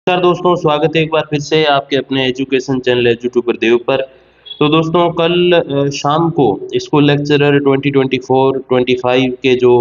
नमस्कार दोस्तों, स्वागत है एक बार फिर से आपके अपने एजुकेशन चैनल एजुट्यूबर देव पर। तो दोस्तों कल शाम को स्कूल लेक्चरर 2024-25 के जो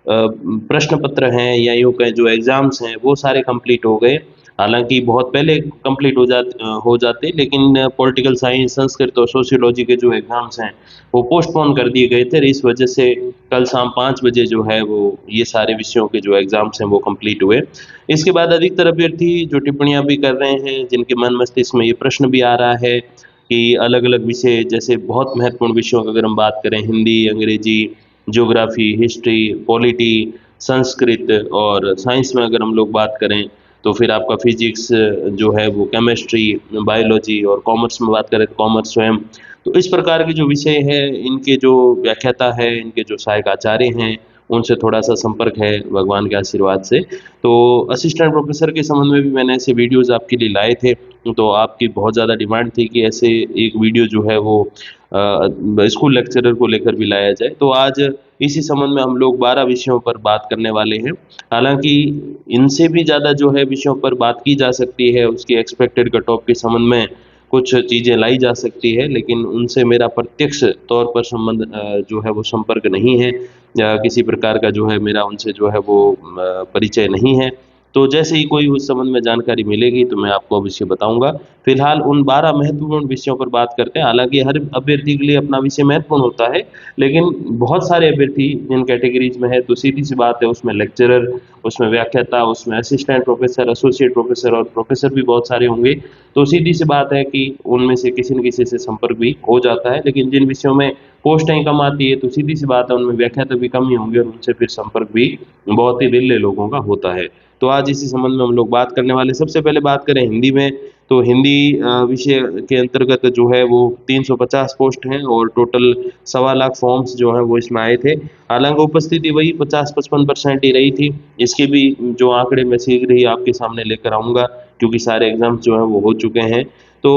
प्रश्न पत्र हैं या यूँ कहें जो एग्ज़ाम्स हैं वो सारे कंप्लीट हो गए। हालाँकि बहुत पहले कंप्लीट हो जाते लेकिन पॉलिटिकल साइंस, संस्कृत और सोशियोलॉजी के जो एग्ज़ाम्स हैं वो पोस्टपोन कर दिए गए थे। इस वजह से कल शाम 5 बजे जो है वो ये सारे विषयों के जो एग्ज़ाम्स हैं वो कंप्लीट हुए। इसके बाद अधिकतर अभ्यर्थी जो टिप्पणियाँ भी कर रहे हैं, जिनके मन मस्तिष्क में ये प्रश्न भी आ रहा है कि अलग-अलग विषय जैसे बहुत महत्वपूर्ण विषयों की अगर हम बात करें हिंदी, अंग्रेजी, ज्योग्राफ़ी, हिस्ट्री, पॉलिटी, संस्कृत और साइंस में अगर हम लोग बात करें, तो फिर आपका फिज़िक्स जो है वो केमिस्ट्री, बायोलॉजी और कॉमर्स में बात करें तो कॉमर्स स्वयं। तो इस प्रकार के जो विषय हैं, इनके जो व्याख्याता है, इनके जो सहायक आचार्य हैं, उनसे थोड़ा-सा संपर्क है भगवान के आशीर्वाद से। तो असिस्टेंट प्रोफ़ेसर के संबंध में भी मैंने ऐसे वीडियोज़ आपके लिए लाए थे, तो आपकी बहुत ज़्यादा डिमांड थी कि ऐसे एक वीडियो जो है वो स्कूल लेक्चरर को लेकर भी लाया जाए। तो आज इसी संबंध में हम लोग 12 विषयों पर बात करने वाले हैं। हालाँकि इनसे भी ज़्यादा जो है विषयों पर बात की जा सकती है, उसकी एक्सपेक्टेड कट ऑफ के संबंध में कुछ चीज़ें लाई जा सकती है, लेकिन उनसे मेरा प्रत्यक्ष तौर पर संबंध जो है वो संपर्क नहीं है या किसी प्रकार का जो है मेरा उनसे जो है वो परिचय नहीं है। तो जैसे ही कोई उस संबंध में जानकारी मिलेगी तो मैं आपको अवश्य बताऊँगा। फिलहाल उन 12 महत्वपूर्ण विषयों पर बात करते हैं। हालाँकि हर अभ्यर्थी के लिए अपना विषय महत्वपूर्ण होता है, लेकिन बहुत सारे अभ्यर्थी जिन कैटेगरीज़ में है तो सीधी-सी बात है उसमें लेक्चरर, उसमें व्याख्याता, उसमें असिस्टेंट प्रोफ़ेसर, एसोसिएट प्रोफ़ेसर और प्रोफ़ेसर भी बहुत सारे होंगे। तो सीधी-सी बात है कि उनमें से किसी न किसी से संपर्क भी हो जाता है, लेकिन जिन विषयों में पोस्टें कम आती है तो सीधी-सी बात है उनमें व्याख्याता भी कम ही होंगे और उनसे फिर संपर्क भी बहुत ही विरले लोगों का होता है। तो आज इसी संबंध में हम लोग बात करने वाले हैं। सबसे पहले बात करें हिंदी में, तो हिंदी विषय के अंतर्गत जो है वो 350 पोस्ट हैं और टोटल सवा लाख फॉर्म्स जो हैं वो इसमें आए थे। हालाँकि उपस्थिति वही 50-55% ही रही थी। इसके भी जो आंकड़े मैं शीघ्र ही आपके सामने लेकर आऊँगा, क्योंकि सारे एग्ज़ाम्स जो हैं वो हो चुके हैं। तो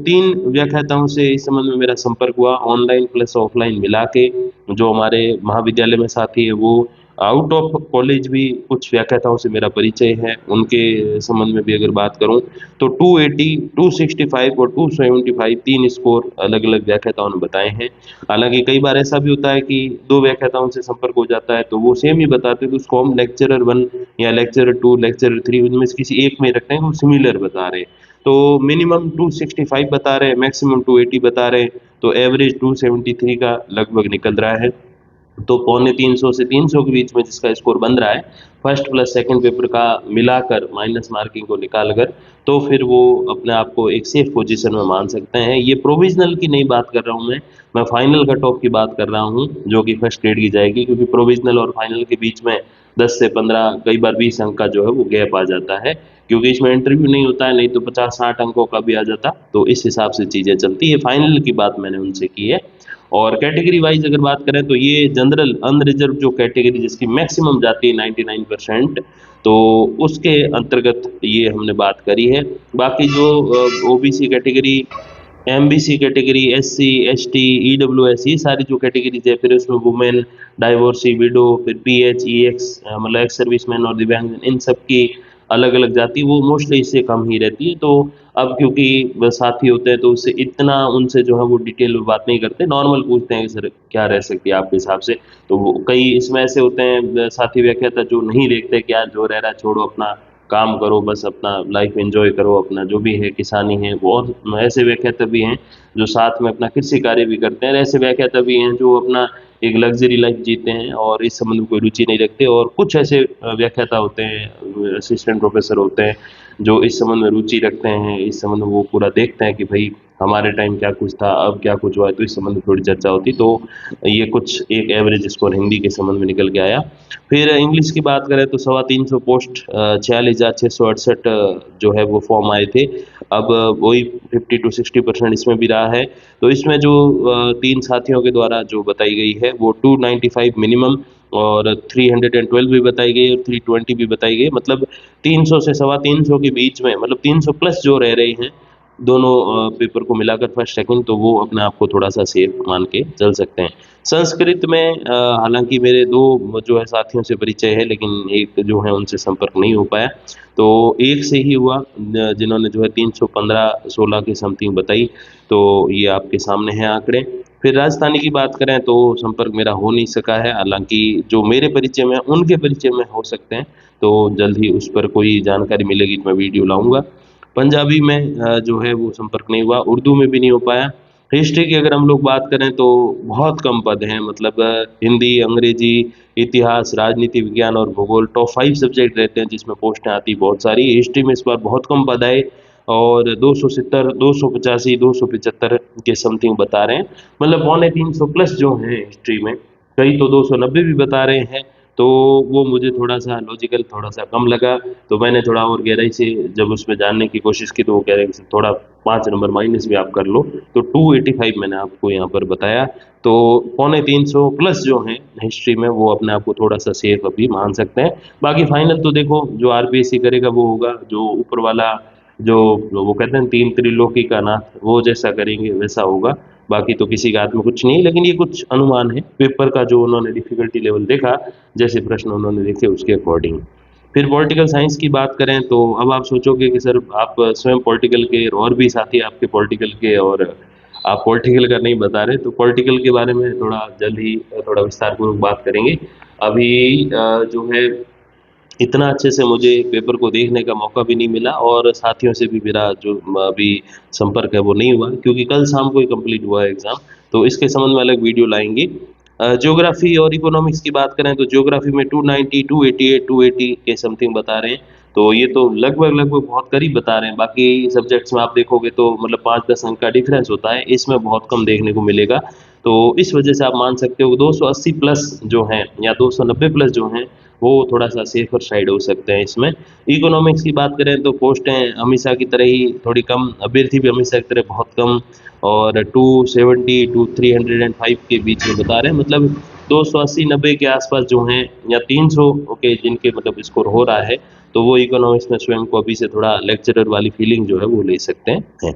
3 व्याख्याताओं से इस संबंध में मेरा संपर्क हुआ, ऑनलाइन प्लस ऑफ़लाइन मिला के। जो हमारे महाविद्यालय में साथी हैं वो आउट ऑफ कॉलेज भी कुछ व्याख्याताओं से मेरा परिचय है, उनके संबंध में भी अगर बात करूँ तो 280, 265 और 275 3 स्कोर अलग-अलग व्याख्याताओं ने बताए हैं। हालाँकि कई बार ऐसा भी होता है कि 2 व्याख्याताओं से संपर्क हो जाता है, तो वो सेम ही बताते हैं, तो उसको हम लेक्चरर 1 या लेक्चरर 2, लेक्चरर 3 उनमें से किसी एक में रखते हैं, वो सिमिलर बता रहे हैं। तो मिनिमम 265 बता रहे हैं, मैक्सिमम 280 बता रहे हैं, तो एवरेज 273 का लगभग निकल रहा है। तो पौने 300 से 300 के बीच में जिसका स्कोर बन रहा है, फर्स्ट प्लस सेकंड पेपर का मिलाकर माइनस मार्किंग को निकाल कर, तो फिर वो अपने आप को एक सेफ पोजीशन में मान सकते हैं। ये प्रोविज़नल की नहीं बात कर रहा हूँ मैं फाइनल कट ऑफ की बात कर रहा हूँ, जो कि फर्स्ट ग्रेड की जाएगी, क्योंकि प्रोविज़नल और फाइनल के बीच में 10 से 15 कई बार 20 अंक का जो है वो गैप आ जाता है, क्योंकि इसमें इंटरव्यू नहीं होता है, नहीं तो 50-60 अंकों का भी आ जाता। तो इस हिसाब से चीज़ें चलती है, फाइनल की बात मैंने उनसे की है। और कैटेगरी वाइज़ अगर बात करें तो ये जनरल अनरिज़र्व जो कैटेगरी जिसकी मैक्सिमम जाती है 99%, तो उसके अंतर्गत ये हमने बात करी है। बाकी जो OBC category, MBC category, SC, ST, EWS, ये सारी जो कैटेगरीज़ है, फिर उसमें वुमेन, डाइवोर्सी, विडो, फिर पीएच, ईएक्स मतलब एक्स सर्विसमैन और दिव्यांगजन, इन सब की अलग-अलग जाति वो मोस्टली इससे कम ही रहती है। तो अब क्योंकि साथी होते हैं तो उससे इतना उनसे जो है वो डिटेल में बात नहीं करते, नॉर्मल पूछते हैं कि सर क्या रह सकती है आपके हिसाब से? तो वो कई इसमें ऐसे होते हैं साथी व्याख्याता जो नहीं देखते कि यार जो रह रहा है छोड़ो, अपना काम करो, बस अपना लाइफ एन्जॉय करो, अपना जो भी है किसानी है। और ऐसे व्याख्याता भी हैं जो साथ में अपना कृषि कार्य भी करते हैं, और ऐसे व्याख्याता भी हैं जो अपना एक लग्ज़री लाइफ़ जीते हैं और इस संबंध में कोई रुचि नहीं रखते। और कुछ ऐसे व्याख्याता होते हैं, असिस्टेंट प्रोफ़ेसर होते हैं, जो इस संबंध में रुचि रखते हैं, इस संबंध में वो पूरा देखते हैं कि भई हमारे टाइम क्या कुछ था, अब क्या कुछ हुआ है, तो इस संबंध में थोड़ी चर्चा होती। तो ये कुछ एक एवरेज स्कोर हिंदी के संबंध में निकल के आया। फिर इंग्लिश की बात करें तो 325 पोस्ट 46,668 जो है वो फॉर्म आए थे। अब वही 50 टू 60% इसमें भी रहा है। तो इसमें जो 3 साथियों के द्वारा जो बताई गई है वो 295 मिनिमम और 312 भी बताई गई और 320 भी बताई गई। मतलब 300 से 325 के बीच में, मतलब 300 प्लस जो रह रहे हैं, दोनों पेपर को मिलाकर फर्स्ट सेकंड, तो वो अपने आप को थोड़ा-सा सेफ मान के चल सकते हैं। संस्कृत में हालाँकि मेरे 2 जो है साथियों से परिचय है, लेकिन एक जो है उनसे संपर्क नहीं हो पाया। तो एक से ही हुआ जिन्होंने जो है 315-16 की समथिंग बताई, तो ये आपके सामने हैं आंकड़े। फिर राजस्थानी की बात करें तो संपर्क मेरा हो नहीं सका है, हालाँकि जो मेरे परिचय में हैं, उनके परिचय में हो सकते हैं, तो जल्द ही उस पर कोई जानकारी मिलेगी तो मैं वीडियो लाऊँगा। पंजाबी में जो है वो संपर्क नहीं हुआ, उर्दू में भी नहीं हो पाया। हिस्ट्री की अगर हम लोग बात करें तो बहुत कम पद हैं, मतलब हिंदी, अंग्रेजी, इतिहास, राजनीति विज्ञान और भूगोल टॉप 5 सब्जेक्ट रहते हैं जिसमें पोस्टें आती बहुत सारी। हिस्ट्री में इस बार बहुत कम पद आए और 270, 285, 275 के समथिंग बता रहे हैं। मतलब पौने 300 प्लस जो हैं हिस्ट्री में, कई तो 290 भी बता रहे हैं। तो वो मुझे थोड़ा-सा लॉजिकल थोड़ा-सा कम लगा, तो मैंने थोड़ा और गहराई से जब उसमें जानने की कोशिश की तो वो कह रहे हैं कि थोड़ा 5 नंबर माइनस भी आप कर लो, तो 285 मैंने आपको यहाँ पर बताया। तो पौने 300 प्लस जो हैं हिस्ट्री में वो अपने आप को थोड़ा-सा सेफ अभी मान सकते हैं। बाकी फाइनल तो देखो जो आरपीएससी करेगा वो होगा, जो ऊपर वाला जो वो कहते हैं 3 त्रिलोकी का नाथ, वो जैसा करेंगे वैसा होगा। बाकी तो किसी के हाथ में कुछ नहीं है, लेकिन ये कुछ अनुमान है, पेपर का जो उन्होंने डिफ़िकल्टी लेवल देखा, जैसे प्रश्न उन्होंने देखे उसके अकॉर्डिंग। फिर पॉलिटिकल साइंस की बात करें तो अब आप सोचोगे कि सर आप स्वयं पॉलिटिकल के और भी साथी आपके पॉलिटिकल के, और आप पॉलिटिकल का नहीं बता रहे, तो पॉलिटिकल के बारे में थोड़ा जल्द ही थोड़ा विस्तारपूर्वक बात करेंगे। अभी जो है इतना अच्छे से मुझे पेपर को देखने का मौका भी नहीं मिला और साथियों से भी मेरा जो अभी संपर्क है वो नहीं हुआ, क्योंकि कल शाम को ही कंप्लीट हुआ है एग्ज़ाम, तो इसके संबंध में अलग वीडियो लाएँगे। ज्योग्राफ़ी और इकोनॉमिक्स की बात करें तो ज्योग्राफ़ी में 290, 288, 280 के समथिंग बता रहे हैं, तो ये तो लगभग-लगभग बहुत करीब बता रहे हैं। बाकी सब्जेक्ट्स में आप देखोगे तो मतलब 5-10 अंक का डिफ़रेंस होता है, इसमें बहुत कम देखने को मिलेगा। तो इस वजह से आप मान सकते हो 280 प्लस जो हैं या 290 प्लस जो हैं, वो थोड़ा-सा सेफ़र साइड हो सकते हैं इसमें। इकोनॉमिक्स की बात करें तो पोस्टें हमेशा की तरह ही थोड़ी कम, अभ्यर्थी भी हमेशा की तरह बहुत कम, और 270 टू 305 के बीच में बता रहे हैं, मतलब 280-90 के आसपास जो हैं या 300 के जिनके मतलब स्कोर हो रहा है, तो वो इकोनॉमिक्स में स्वयं को अभी से थोड़ा लेक्चरर वाली फीलिंग जो है वो ले सकते हैं।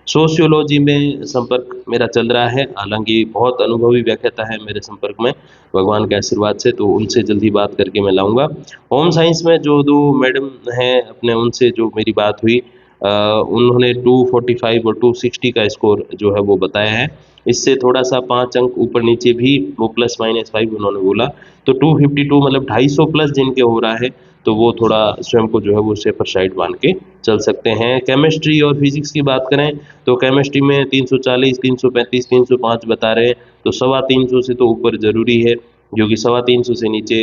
सोशियोलॉजी में संपर्क मेरा चल रहा है, हालाँकि बहुत अनुभवी व्याख्याता है मेरे संपर्क में, भगवान के आशीर्वाद से, तो उनसे जल्दी बात करके मैं लाऊँगा। होम साइंस में जो 2 मैडम हैं अपने, उनसे जो मेरी बात हुई, उन्होंने 245 और 260 का स्कोर जो है वो बताया है। इससे थोड़ा-सा 5 अंक ऊपर-नीचे भी वो प्लस माइनस 5 उन्होंने बोला। तो 252 मतलब 250 प्लस जिनके हो रहा है, तो वो थोड़ा स्वयं को जो है वो सेफ़र साइड मान के चल सकते हैं। केमिस्ट्री और फिज़िक्स की बात करें तो केमिस्ट्री में 340, 335, 305 बता रहे हैं, तो सवा 300 से तो ऊपर ज़रूरी है, क्योंकि सवा 300 से नीचे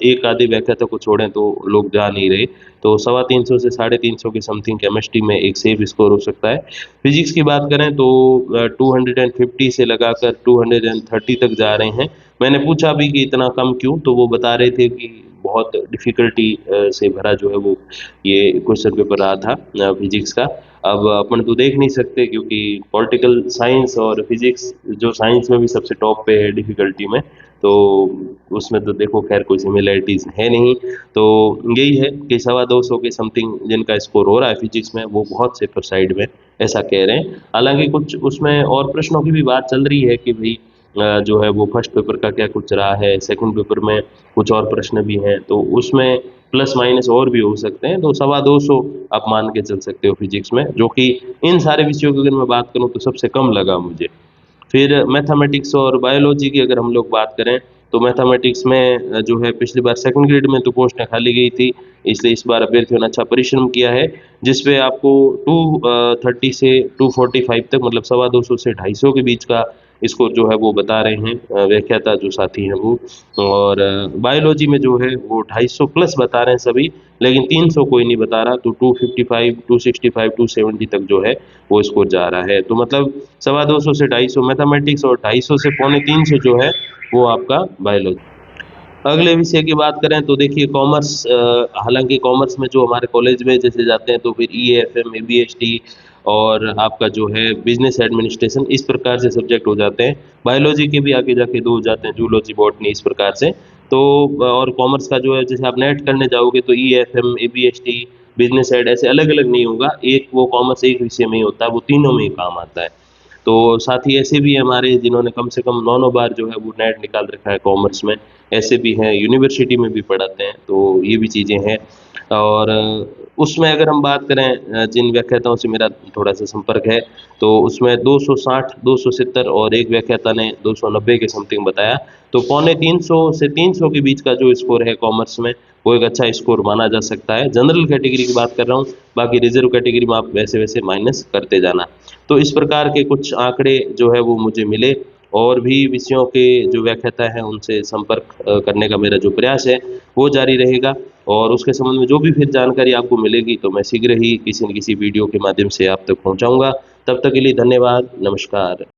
एक आधे व्याख्याता को छोड़ें तो लोग जा नहीं रहे। तो सवा 300 से 350 के समथिंग केमिस्ट्री में एक सेफ स्कोर हो सकता है। फिज़िक्स की बात करें तो 250 से लगाकर 230 तक जा रहे हैं। मैंने पूछा भी कि इतना कम क्यों? तो वो बता रहे थे कि बहुत डिफ़िकल्टी से भरा जो है वो ये क्वेश्चन पेपर रहा था फिज़िक्स का। अब अपन तो देख नहीं सकते, क्योंकि पॉलिटिकल साइंस और फिज़िक्स जो साइंस में भी सबसे टॉप पे है डिफ़िकल्टी में, तो उसमें तो देखो ख़ैर कोई सिमिलैरिटीज़ है नहीं। तो यही है कि सवा 200 के समथिंग जिनका स्कोर हो रहा है फिज़िक्स में, वो बहुत सेफ़र साइड में, ऐसा कह रहे हैं। हालाँकि कुछ उसमें और प्रश्नों की भी बात चल रही है कि भई जो है वो फर्स्ट पेपर का क्या कुछ रहा है, सेकंड पेपर में कुछ और प्रश्न भी हैं, तो उसमें प्लस माइनस और भी हो सकते हैं, तो सवा 200 आप मान के चल सकते हो फिजिक्स में, जो कि इन सारे विषयों की अगर मैं बात करूँ तो सबसे कम लगा मुझे। फिर मैथमेटिक्स और बायोलॉजी की अगर हम लोग बात करें, तो मैथमेटिक्स में जो है पिछली बार सेकंड ग्रेड में तो पोस्टें खाली गई थी, इसलिए इस बार अभ्यर्थियों ने अच्छा परिश्रम किया है, जिस पे आपको 230 से 245 तक, मतलब सवा 200 से 250 के बीच का स्कोर जो है वो बता रहे हैं व्याख्याता जो साथी हैं वो। और बायोलॉजी में जो है वो 250 प्लस बता रहे हैं सभी, लेकिन 300 कोई नहीं बता रहा, तो 255, 265, 270 तक जो है वो स्कोर जा रहा है। तो मतलब सवा 200 से 250 मैथमेटिक्स और 250 से पौने 300 जो है वो आपका बायोलॉजी। अगले विषय की बात करें तो देखिए कॉमर्स, हालाँकि कॉमर्स में जो हमारे कॉलेज में जैसे जाते हैं तो फिर ईएएफएम, ईबीएसटी और आपका जो है बिज़नेस एडमिनिस्ट्रेशन, इस प्रकार से सब्जेक्ट हो जाते हैं। बायोलॉजी के भी आगे जाके 2 हो जाते हैं, जूलॉजी, बॉटनी, इस प्रकार से। तो और कॉमर्स का जो है जैसे आप नेट करने जाओगे तो ईएएफएम, ईबीएसटी बिजनेस साइड, ऐसे अलग अलग नहीं होगा। एक वो कॉमर्स एक विषय में ही होता है, वो तीनों में ही काम आता है। तो साथ ही ऐसे भी हमारे जिन्होंने कम से कम 9 बार जो है वो नेट निकाल रखा है कॉमर्स में, ऐसे भी हैं, यूनिवर्सिटी में भी पढ़ाते हैं, तो ये भी चीज़ें हैं। और उसमें अगर हम बात करें जिन व्याख्याताओं से मेरा थोड़ा-सा संपर्क है, तो उसमें 260, 270 और एक व्याख्याता ने 290 के समथिंग बताया। तो पौने 300 से 300 के बीच का जो स्कोर है कॉमर्स में, वो एक अच्छा स्कोर माना जा सकता है। जनरल कैटेगरी की बात कर रहा हूँ, बाकी रिज़र्व कैटेगरी में आप वैसे-वैसे माइनस करते जाना। तो इस प्रकार के कुछ आंकड़े जो है वो मुझे मिले, और भी विषयों के जो व्याख्याता हैं उनसे संपर्क करने का मेरा जो प्रयास है वो जारी रहेगा। और उसके संबंध में जो भी फिर जानकारी आपको मिलेगी तो मैं शीघ्र ही किसी न किसी वीडियो के माध्यम से आप तक पहुँचाऊँगा। तब तक के लिए धन्यवाद, नमस्कार।